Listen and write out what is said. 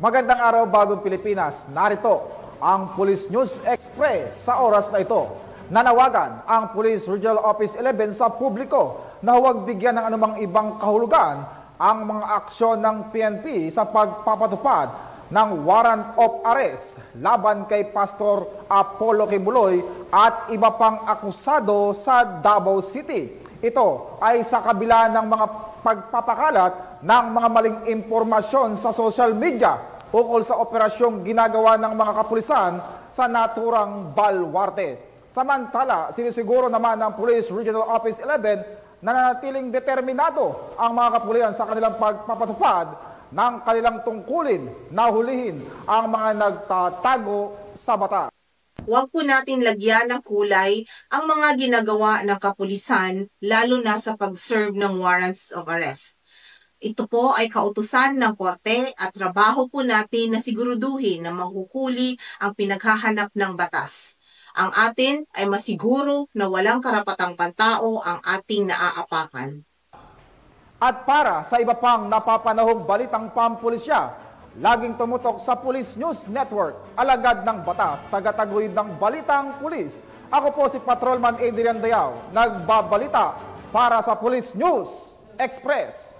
Magandang araw bagong Pilipinas. Narito ang Police News Express sa oras na ito. Nanawagan ang Police Regional Office 11 sa publiko na huwag bigyan ng anumang ibang kahulugan ang mga aksyon ng PNP sa pagpapatupad ng warrant of arrest laban kay Pastor Apollo Kibuloy at iba pang akusado sa Davao City. Ito ay sa kabila ng mga pagpapakalat ng mga maling impormasyon sa social media ukol sa operasyong ginagawa ng mga kapulisan sa naturang Baluarte. Samantala, sinisiguro naman ng Police Regional Office 11 na nanatiling determinado ang mga kapulisan sa kanilang pagpapatupad ng kanilang tungkulin na hulihin ang mga nagtatago sa batas. Huwag po natin lagyan ng kulay ang mga ginagawa ng kapulisan, lalo na sa pag-serve ng warrants of arrest. Ito po ay kautusan ng korte at trabaho po natin na siguruduhin na mahuhuli ang pinaghahanap ng batas. Ang atin ay masiguro na walang karapatang pantao ang ating naaapakan. At para sa iba pang napapanahong balitang pampulisya, laging tumutok sa Police News Network, alagad ng batas, tagataguyod ng balitang pulis. Ako po si Patrolman Adrian Dayao, nagbabalita para sa Police News Express.